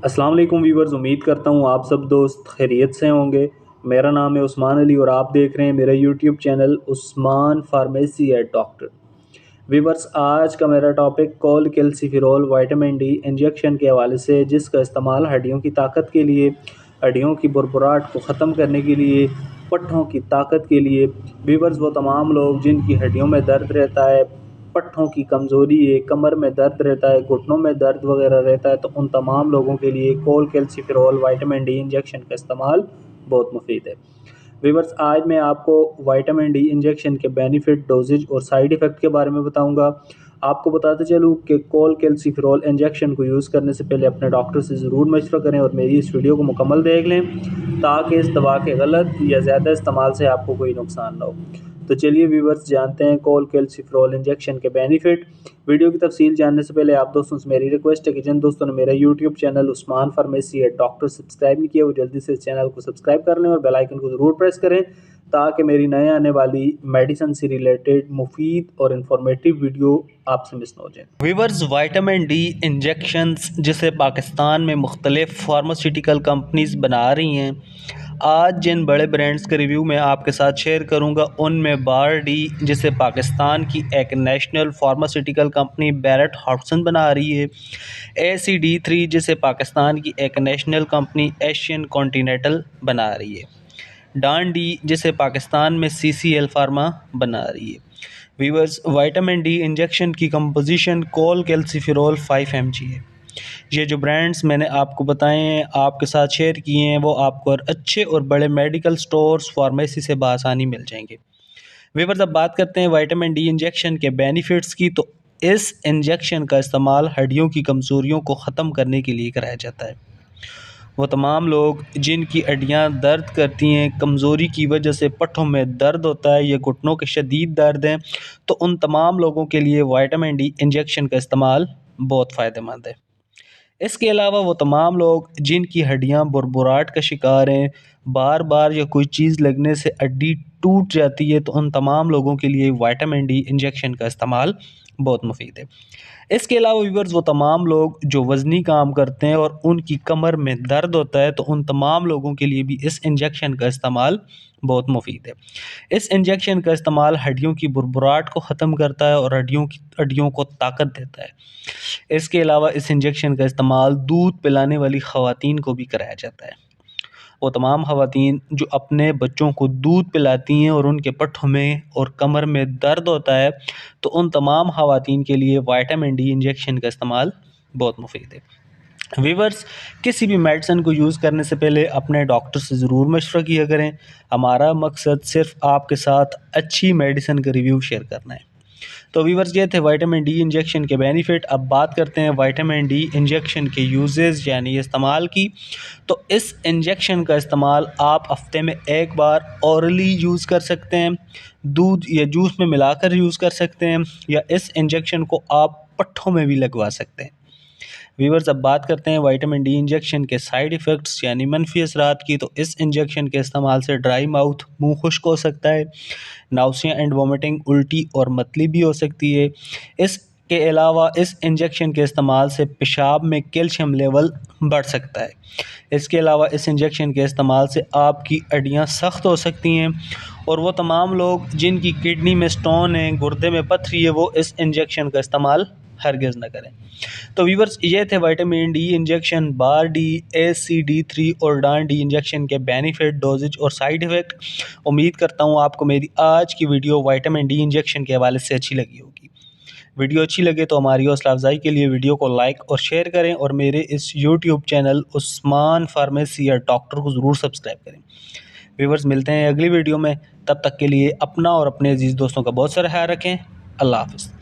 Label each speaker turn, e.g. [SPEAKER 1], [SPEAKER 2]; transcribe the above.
[SPEAKER 1] अस्सलाम वालेकुम वीवर्स, उम्मीद करता हूँ आप सब दोस्त खैरियत से होंगे। मेरा नाम है उस्मान अली और आप देख रहे हैं मेरा YouTube channel Usman pharmacy at doctor. Viewers, आज का मेरा topic call calciferol vitamin D injection के हवाले से, जिसका इस्तेमाल हड्डियों की ताकत के लिए, हड्डियों की बुरबुराहट को ख़त्म करने के लिए, पट्ठों की ताकत के लिए। वीवर्स, वो तमाम लोग जिनकी हड्डियों में दर्द रहता है, पट्ठों की कमज़ोरी है, कमर में दर्द रहता है, घुटनों में दर्द वगैरह रहता है, तो उन तमाम लोगों के लिए call calciferol vitamin D injection का इस्तेमाल बहुत मुफीद है। वीवर्स, आज मैं आपको विटामिन डी इंजेक्शन के बेनिफिट, डोजेज और साइड इफ़ेक्ट के बारे में बताऊंगा। आपको बताते चलूँ कि कॉल कैल्सिफेरॉल इंजेक्शन को यूज़ करने से पहले अपने डॉक्टर से ज़रूर मशवरा करें और मेरी इस वीडियो को मुकम्मल देख लें, ताकि इस दवा के गलत या ज़्यादा इस्तेमाल से आपको कोई नुकसान ना हो। तो चलिए व्यूवर्स, जानते हैं कॉल कैल्सिफेरॉल इंजेक्शन के बेनिफिट। वीडियो की तफसील जानने से पहले आप दोस्तों से मेरी रिक्वेस्ट है कि जिन दोस्तों ने मेरा YouTube channel Usman pharmacy at doctor subscribe नहीं किया, वो जल्दी से इस चैनल को सब्सक्राइब कर लें और बेल आइकन को ज़रूर प्रेस करें, ताकि मेरी नए आने वाली मेडिसिन से रिलेटेड मुफीद और इन्फॉर्मेटिव वीडियो आपसे मिस न हो जाए।
[SPEAKER 2] वीवर्स, विटामिन डी इंजेक्शंस जिसे पाकिस्तान में मुख्तलिफ फार्मास्यूटिकल कंपनीज बना रही हैं, आज जिन बड़े ब्रांड्स के रिव्यू मैं आपके साथ शेयर करूंगा, उनमें बार डी जिसे पाकिस्तान की एक नेशनल फार्मास्यूटिकल कंपनी बैरट हॉटसन बना रही है, ACD3 जिसे पाकिस्तान की एक नेशनल कंपनी एशियन कॉन्टिनेंटल बना रही है, डान डी जिसे पाकिस्तान में CCL फार्मा बना रही है। वीवर्स, विटामिन डी इंजेक्शन की कंपोजिशन कॉल कैल्सिफेरॉल 5 mg है। ये जो ब्रांड्स मैंने आपको बताए हैं, आपके साथ शेयर किए हैं, वो आपको अच्छे और बड़े मेडिकल स्टोर्स, फार्मेसी से बआसानी मिल जाएंगे। वीवर्स, अब बात करते हैं विटामिन डी इंजेक्शन के बेनिफिट्स की। तो इस इंजेक्शन का इस्तेमाल हड्डियों की कमज़ोरियों को ख़त्म करने के लिए कराया जाता है। वो तमाम लोग जिनकी हड्डियाँ दर्द करती हैं, कमज़ोरी की वजह से पट्ठों में दर्द होता है या घुटनों के शदीद दर्द हैं, तो उन तमाम लोगों के लिए विटामिन डी इंजेक्शन का इस्तेमाल बहुत फ़ायदेमंद है। इसके अलावा वो तमाम लोग जिनकी हड्डियाँ बुरबुराहट का शिकार हैं, बार बार या कोई चीज़ लगने से हड्डी टूट जाती है, तो उन तमाम लोगों के लिए विटामिन डी इंजेक्शन का इस्तेमाल बहुत मुफीद है। इसके अलावा व्यूअर्स, वो तमाम लोग जो वज़नी काम करते हैं और उनकी कमर में दर्द होता है, तो उन तमाम लोगों के लिए भी इस इंजेक्शन का इस्तेमाल बहुत मुफीद है। इस इंजेक्शन का इस्तेमाल हड्डियों की बुरबुराहट को ख़त्म करता है और हड्डियों को ताकत देता है। इसके अलावा इस इंजेक्शन का इस्तेमाल दूध पिलाने वाली ख़वातीन को भी कराया जाता है। वो तमाम ख़वातीन जो अपने बच्चों को दूध पिलाती हैं और उनके पट्ठों में और कमर में दर्द होता है, तो उन तमाम ख़वातीन के लिए विटामिन डी इंजेक्शन का इस्तेमाल बहुत मुफीद है। वीवर्स, किसी भी मेडिसिन को यूज़ करने से पहले अपने डॉक्टर से ज़रूर मशवरा किया करें। हमारा मकसद सिर्फ आपके साथ अच्छी मेडिसिन का रिव्यू शेयर करना है। तो वीवर्स, ये थे विटामिन डी इंजेक्शन के बेनिफिट। अब बात करते हैं विटामिन डी इंजेक्शन के यूजेस यानी इस्तेमाल की। तो इस इंजेक्शन का इस्तेमाल आप हफ्ते में एक बार औरली यूज़ कर सकते हैं, दूध या जूस में मिलाकर यूज़ कर सकते हैं, या इस इंजेक्शन को आप पट्ठों में भी लगवा सकते हैं। वीवर्स, अब बात करते हैं विटामिन डी इंजेक्शन के साइड इफ़ेक्ट्स यानी मनफी असरात की। तो इस इंजेक्शन के इस्तेमाल से ड्राई माउथ, मुंह खुश्क हो सकता है, नाउसिया एंड वोमिटिंग, उल्टी और मतली भी हो सकती है। इसके अलावा इस इंजेक्शन के इस्तेमाल से पेशाब में कैल्शियम लेवल बढ़ सकता है। इसके अलावा इस इंजेक्शन के इस्तेमाल से आपकी हड्डियाँ सख्त हो सकती हैं, और वो तमाम लोग जिनकी किडनी में स्टोन है, गुर्दे में पथरी है, वो इस इंजेक्शन का इस्तेमाल हरगिज़ न करें। तो वीवर्स, ये थे विटामिन डी इंजेक्शन, बार डी, ACD3 और डान डी इंजेक्शन के बेनिफिट, डोजेज और साइड इफ़ेक्ट। उम्मीद करता हूँ आपको मेरी आज की वीडियो विटामिन डी इंजेक्शन के हवाले से अच्छी लगी होगी। वीडियो अच्छी लगे तो हमारी हौसला अफजाई के लिए वीडियो को लाइक और शेयर करें, और मेरे इस यूट्यूब चैनल उस्मान फार्मेसी या डॉक्टर को ज़रूर सब्सक्राइब करें। व्यूवर्स, मिलते हैं अगली वीडियो में। तब तक के लिए अपना और अपने अजीज़ दोस्तों का बहुत सारा ख्याल रखें। अल्लाह हाफ़िज़।